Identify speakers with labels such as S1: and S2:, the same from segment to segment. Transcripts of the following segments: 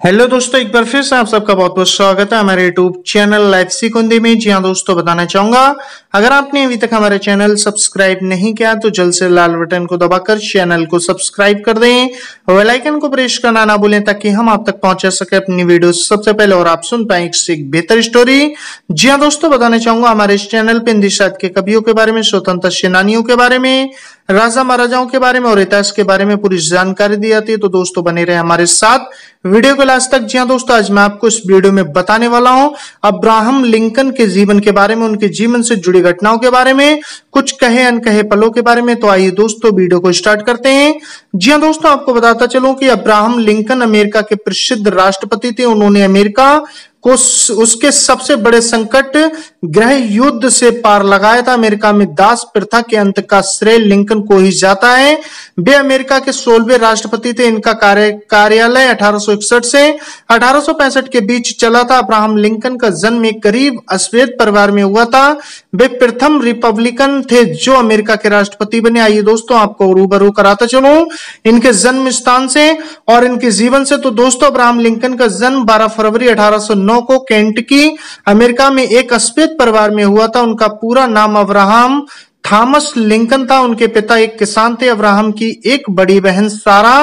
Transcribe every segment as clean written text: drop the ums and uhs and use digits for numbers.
S1: Hello दोस्तों, एक बार फिर से आप सबका बहुत बहुत स्वागत है हमारे यूट्यूब चैनल लाइफ सीखुंदी में। जी हाँ दोस्तों, बताना चाहूंगा अगर आपने अभी तक हमारे चैनल सब्सक्राइब नहीं किया तो जल्द से लाल बटन को दबाकर चैनल को सब्सक्राइब कर दें, बेल आइकन को प्रेस करना ना भूलें ताकि हम आप तक पहुंचा सके अपनी वीडियो सबसे पहले और आप सुन पाए एक बेहतर स्टोरी। जी हाँ दोस्तों, बताना चाहूंगा हमारे इस चैनल पे हिंदी साहित्य के कवियों के बारे में, स्वतंत्रता सेनानियों के बारे में, राजा महाराजाओं के बारे में और इतिहास के बारे में पूरी जानकारी दी जाती है। तो दोस्तों बने रहे हमारे साथ वीडियो के लास्ट तक। जी हाँ दोस्तों, आज मैं आपको इस वीडियो में बताने वाला हूं अब्राहम लिंकन के जीवन के बारे में, उनके जीवन से जुड़ी घटनाओं के बारे में, कुछ कहे अनकहे पलों के बारे में। तो आइए दोस्तों वीडियो को स्टार्ट करते हैं। जी हाँ दोस्तों, आपको बताता चलूं कि अब्राहम लिंकन अमेरिका के प्रसिद्ध राष्ट्रपति थे। उन्होंने अमेरिका को उसके सबसे बड़े संकट गृह युद्ध से पार लगाया था। अमेरिका में दास प्रथा के अंत का श्रेय लिंकन को ही जाता है। वे अमेरिका के 16वें राष्ट्रपति थे। इनका कार्यालय 1861 से 1865 के बीच चला था। अब्राहम लिंकन का जन्म एक गरीब अश्वेत परिवार में हुआ था। वे प्रथम रिपब्लिकन थे जो अमेरिका के राष्ट्रपति बने। आइए दोस्तों आपको रूबरू कराता चलूं इनके जन्म स्थान से और इनके जीवन से। तो दोस्तों, अब्राहम लिंकन का जन्म 12 फरवरी 1809 को केंटकी अमेरिका में एक अश्वेत परिवार में हुआ था। उनका पूरा नाम अब्राहम थॉमस लिंकन था। उनके पिता एक किसान थे। अब्राहम की एक बड़ी बहन सारा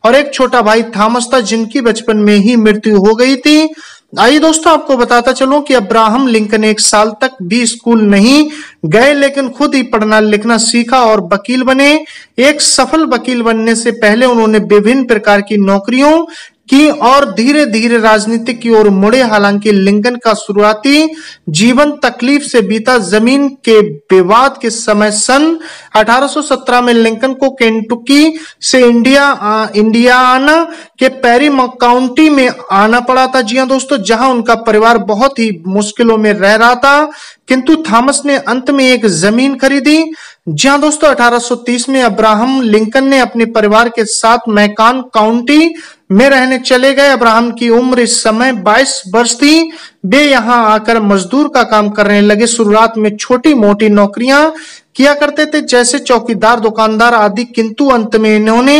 S1: और एक छोटा भाई थॉमस था जिनकी बचपन में ही मृत्यु हो गई थी। आइए दोस्तों आपको बताता चलूं कि अब्राहम लिंकन 1 साल तक भी स्कूल नहीं गए, लेकिन खुद ही पढ़ना लिखना सीखा और वकील बने। एक सफल वकील बनने से पहले उन्होंने विभिन्न प्रकार की नौकरियों की और धीरे धीरे राजनीति की ओर मुड़े। हालांकि लिंकन का शुरुआती जीवन तकलीफ से बीता। जमीन के विवाद के समय सन 1817 में लिंकन को केंटुकी से इंडियाना के पेरी काउंटी में आना पड़ा था। जी हाँ दोस्तों, जहां उनका परिवार बहुत ही मुश्किलों में रह रहा था, किंतु थॉमस ने अंत में एक जमीन खरीदी। जी हाँ दोस्तों, 1830 में अब्राहम लिंकन ने अपने परिवार के साथ मैकान काउंटी में रहने चले गए। अब्राहम की उम्र इस समय 22 वर्ष थी। वे यहाँ आकर मजदूर का काम करने लगे। शुरुआत में छोटी मोटी नौकरियां किया करते थे जैसे चौकीदार, दुकानदार आदि, किंतु अंत में इन्होंने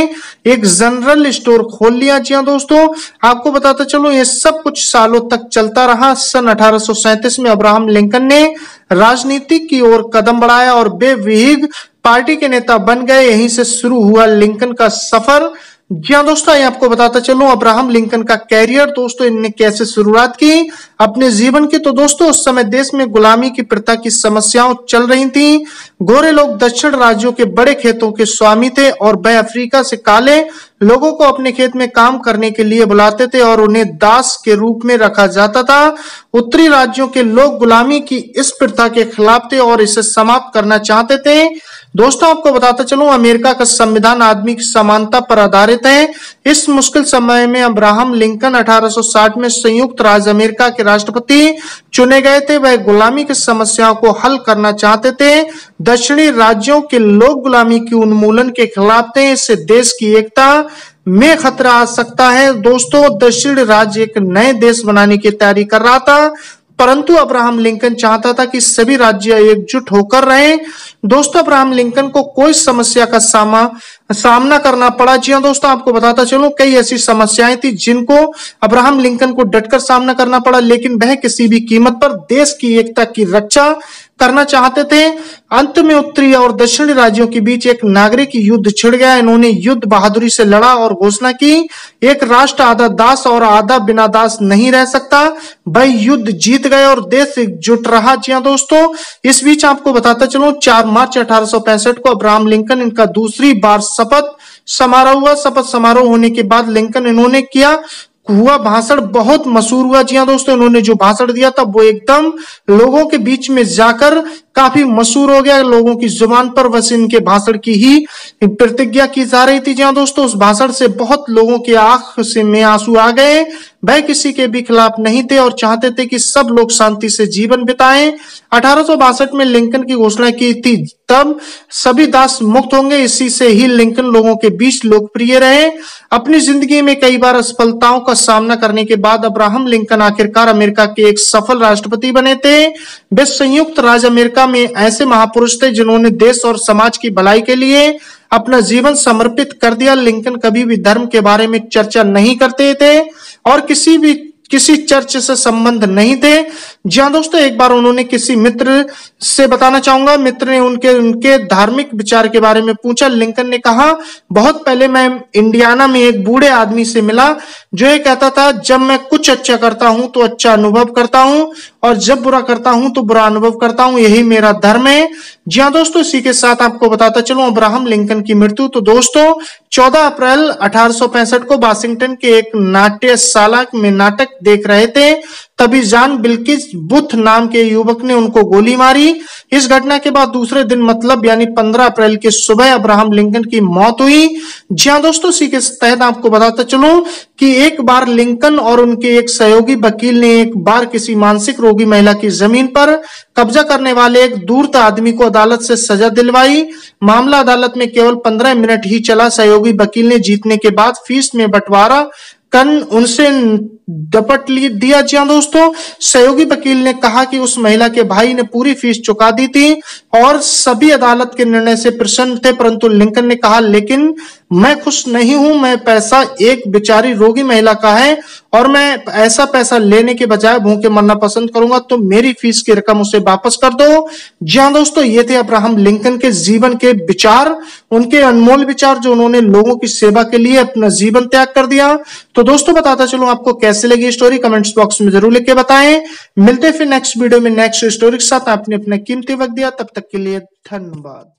S1: एक जनरल स्टोर खोल लिया। जी हाँ दोस्तों, आपको बताता चलो ये सब कुछ सालों तक चलता रहा। सन 1837 में अब्राहम लिंकन ने राजनीति की ओर कदम बढ़ाया और वे व्हिग पार्टी के नेता बन गए। यहीं से शुरू हुआ लिंकन का सफर। जी हाँ दोस्तों, ये आपको बताता चलूं अब्राहम लिंकन का कैरियर। दोस्तों इनने कैसे शुरुआत की अपने जीवन की। तो दोस्तों उस समय देश में गुलामी की प्रथा की समस्याएं चल रही थी। गोरे लोग दक्षिण राज्यों के बड़े खेतों के स्वामी थे और वह अफ्रीका से काले लोगों को अपने खेत में काम करने के लिए बुलाते थे और उन्हें दास के रूप में रखा जाता था। उत्तरी राज्यों के लोग गुलामी की इस प्रथा के खिलाफ थे और इसे समाप्त करना चाहते थे। दोस्तों आपको बताता चलूं अमेरिका का संविधान आदमी की समानता पर आधारित है। इस मुश्किल समय में अब्राहम लिंकन 1860 में संयुक्त राज्य अमेरिका के राष्ट्रपति चुने गए थे। वह गुलामी की समस्याओं को हल करना चाहते थे। दक्षिणी राज्यों के लोग गुलामी की उन्मूलन के खिलाफ थे। इससे देश की एकता में खतरा आ सकता है। दोस्तों दक्षिण राज्य एक नए देश बनाने की तैयारी कर रहा था, परंतु अब्राहम लिंकन चाहता था कि सभी राज्य एकजुट होकर रहें। दोस्तों अब्राहम लिंकन को कोई समस्या का सामना करना पड़ा। जी हाँ दोस्तों, आपको बताता चलूं कई ऐसी समस्याएं थी जिनको अब्राहम लिंकन को डटकर सामना करना पड़ा, लेकिन वह किसी भी कीमत पर देश की एकता की रक्षा करना चाहते थे। अंत में उत्तरी और दक्षिणी राज्यों के बीच एक नागरिक युद्ध छिड़ गया। इन्होंने युद्ध बहादुरी से लड़ा और घोषणा की एक राष्ट्र आधा दास और आधा बिना दास नहीं रह सकता। वह युद्ध जीत गए और देश एकजुट रहा। जी हाँ दोस्तों, इस बीच आपको बताता चलूं 4 मार्च 1865 को अब्राहम लिंकन इनका दूसरी बार शपथ समारोह हुआ। शपथ समारोह होने के बाद लिंकन इन्होंने किया हुआ भाषण बहुत मशहूर हुआ। जी हाँ दोस्तों, इन्होंने जो भाषण दिया था वो एकदम लोगों के बीच में जाकर काफी मशहूर हो गया। लोगों की जुबान पर बस इनके भाषण की ही प्रतिज्ञा की जा रही थी। जी हाँ दोस्तों, उस भाषण से बहुत लोगों के आंख से में आंसू आ गए। वह किसी के भी खिलाफ नहीं थे और चाहते थे कि सब लोग शांति से जीवन बिताएं। 1862 में लिंकन की घोषणा की थी तब सभी दास मुक्त होंगे। इसी से ही लिंकन लोगों के बीच लोकप्रिय रहे। अपनी जिंदगी में कई बार असफलताओं का सामना करने के बाद अब्राहम लिंकन आखिरकार अमेरिका के एक सफल राष्ट्रपति बने थे। वे संयुक्त राज्य अमेरिका अमेरिका में ऐसे महापुरुष थे जिन्होंने देश और समाज की भलाई के लिए अपना जीवन समर्पित कर दिया। लिंकन कभी भी धर्म के बारे में चर्चा नहीं करते थे और किसी चर्च से संबंध नहीं थे। जी हाँ दोस्तों, एक बार उन्होंने किसी मित्र से बताना चाहूंगा, मित्र ने उनके धार्मिक विचार के बारे में पूछा। लिंकन ने कहा, बहुत पहले मैं इंडियाना में एक बूढ़े आदमी से मिला जो ये कहता था, जब मैं कुछ अच्छा करता हूं तो अच्छा अनुभव करता हूं और जब बुरा करता हूं तो बुरा अनुभव करता हूं, यही मेरा धर्म है। जी हाँ दोस्तों, इसी के साथ आपको बताता चलूं अब्राहम लिंकन की मृत्यु। तो दोस्तों 14 अप्रैल 1865 को वाशिंगटन के एक नाट्यशाला में नाटक देख रहे थे, तभी जॉन बिल्किस बुथ नाम के युवक ने उनको गोली मारी। इस घटना के बाद दूसरे दिन मतलब यानी 15 अप्रैल की सुबह अब्राहम लिंकन की मौत हुई। जी हाँ दोस्तों, इसी के तहत आपको बताता चलूं कि एक बार लिंकन और उनके एक सहयोगी वकील ने एक बार किसी मानसिक रोगी महिला की जमीन पर कब्जा करने वाले एक धूर्त आदमी को अदालत से सजा दिलवाई। मामला अदालत में केवल 15 मिनट ही चला। सहयोगी वकील ने जीतने के बाद फीस में बंटवारा उनसे डपट दिया। जी हाँ दोस्तों, सहयोगी वकील ने कहा कि उस महिला के भाई ने पूरी फीस चुका दी थी और सभी अदालत के निर्णय से प्रसन्न थे, परंतु लिंकन ने कहा, लेकिन मैं खुश नहीं हूं। मैं पैसा एक बेचारी रोगी महिला का है और मैं ऐसा पैसा लेने के बजाय भूखे मरना पसंद करूंगा, तो मेरी फीस की रकम उसे वापस कर दो। जी हाँ दोस्तों, ये थे अब्राहम लिंकन के जीवन के विचार, उनके अनमोल विचार जो उन्होंने लोगों की सेवा के लिए अपना जीवन त्याग कर दिया। तो दोस्तों बताता चलूं आपको कैसे लगी स्टोरी, कमेंट्स बॉक्स में जरूर लिख के बताएं। मिलते फिर नेक्स्ट वीडियो में नेक्स्ट स्टोरी के साथ। आपने अपना कीमती वक्त दिया, तब तक के लिए धन्यवाद।